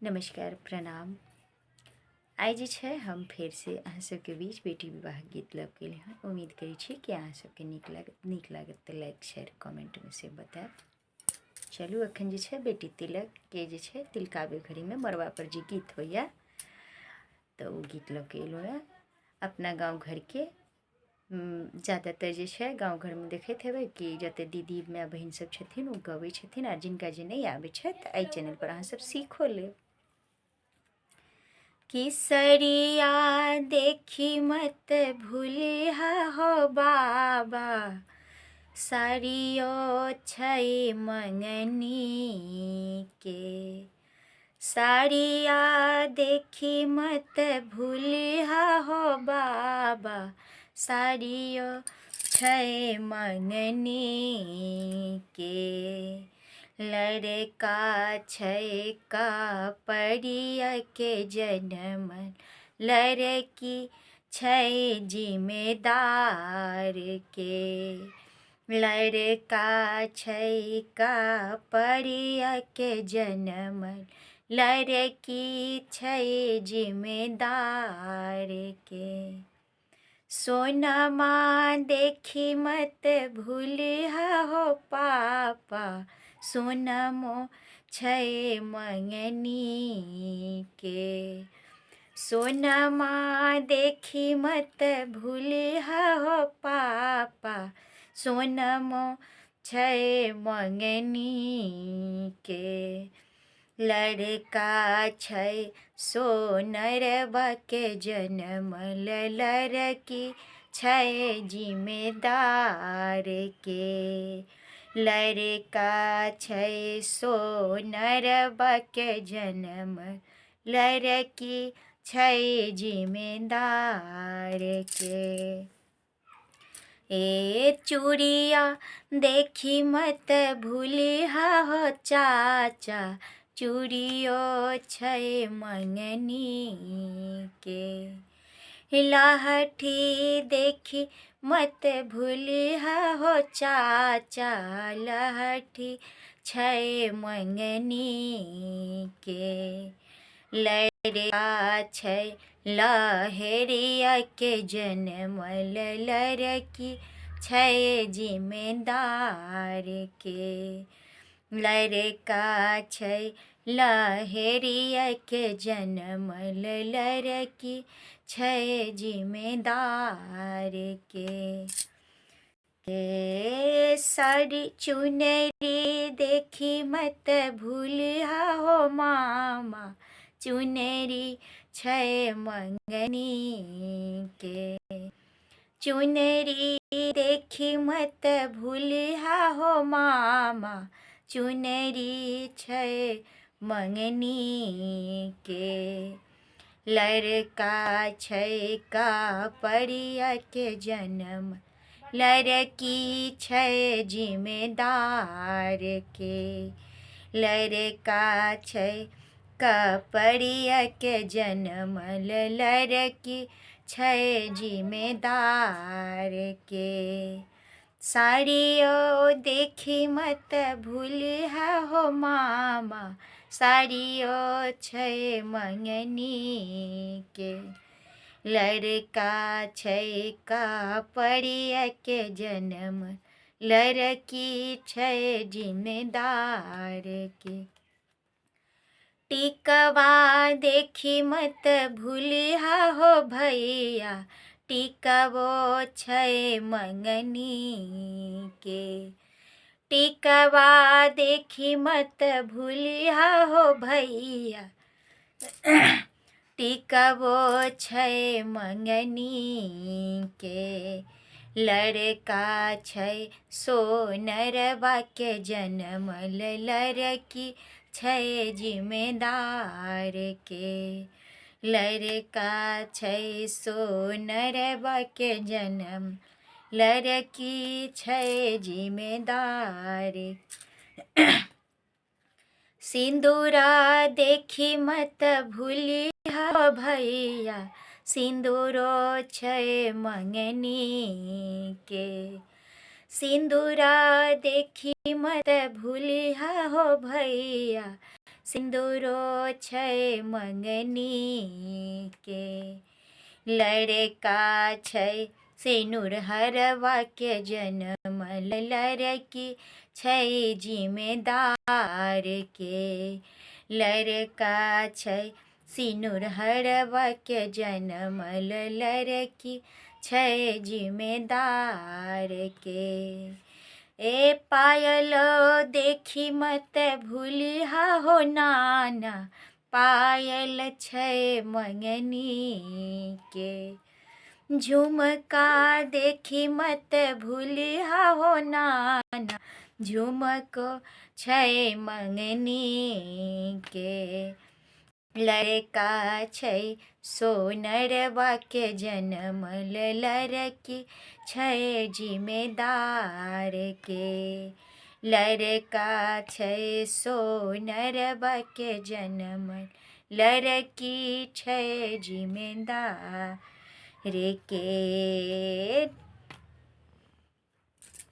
नमस्कार प्रणाम। आइ जे छै हम फेर से अहाँ सबके बीच बेटी विवाह गीत लऽ के एलियै हँ। उम्मीद करै छी कि अहाँ सबके नीक लागत तऽ लाइक शेयर कमेंटमे से बतायब। चलू एखन जे छै बेटी तिलकके जे छै तिलकाबै घड़ीमे मड़बापर जे गीत होइए तऽ ओ गीत लऽ के एलहुँ हँ। अपना गाँव घरके ज़्यादातर जे छै गाँव घरमे देखैत हेबै कि जते दीदी माय बहिन सब छथिन ओ गबै छथिन, आ जिनका जे नहीं आबै छै तऽ एहि चैनलपर अहाँ सब सीखो लेब। किसरिया देखी मत भूलिहा हो बाबा, साड़ियो छै मंगनी के। साड़िया देखी मत भूलिहा हो बाबा, साड़ियो छै मंगनी के। लड़का छै कपड़िया के जनमल, लड़की छै जिम्मेदार के। लड़का छै कपड़िया के जनमल, लड़की छै जिम्मेदार के। सोनमा देखी मत भूलिहा हो पापा, सोनमो छै मंगनी के। सोनमा देखी मत भूलिहा हो पापा, सोनमो छै मंगनी के। लड़का छै सोनरबा के जनमल, लड़की छै जिम्मेदार के। लड़का छै सोनरबा के जनमल, लड़की छै जिम्मेदार के। ए चूड़िया देखी मत भूलिहा हो चाचा, चूड़ियो छै मंगनी के। लहठी देखी मत भूलिहा हो चाचा, लहठी छै मंगनी के। लड़का छै लहरिया के जनमल, लड़की छै जिम्मेदार के। लड़का छै लहरिया के जनमल, लड़की छै जिम्मेदार के। साड़ी चुनरी देखी मत भूलिहा हो मामा, चुनरी छै मंगनी के। चुनरी देखी मत भूलिहा हो मामा, चुनरी छै मंगनी के। लड़का छै कपड़िया के जनम, लड़की छै जिम्मेदार के। लड़का छै कपड़िया के जनमल, लड़की छै जिम्मेदार के। साड़ियो देखी मत भूलिहा हो मामा, साड़ियो छै मंगनी के। लड़का छै कपड़िया के जनम, लड़की छै जिम्मेदार के। टिकवा देखी मत भूलिहा हो भैया, टिकवो छै मंगनी के। टिकवा देखी मत भूलिहा हो भैया, टिकवो छै मंगनी के। लड़का छै सोनरबा के जनमल, लड़की छै जिम्मेदार के। लड़का छै सोनरबा के जनम, लड़की छै जिम्मेदार। सिंदूरा देखी मत भूलिहा भैया, सिंदूरो छै मंगनी के। सिंदूरा देखी मत भूलिहा हो भैया, सिंदूरो छै मंगनी के, लड़का छै सिनुर हरवा के जनमल, लड़की छै जिम्मेदार के, लड़का छै सिनुर हरवा के जनमल, लड़की छै जिम्मेदार के। ए पायल देखी मत भूलिहा हो नाना, पायल छै मंगनी के, झुमका देखी मत भूलिहा हो नाना, झुमको छै मंगनी के, लड़का छै सोनरवा के जनमल, लड़की छै जिम्मेदार के, लड़का छै सोनरवा के जनमल, लड़की छै जिम्मेदार के।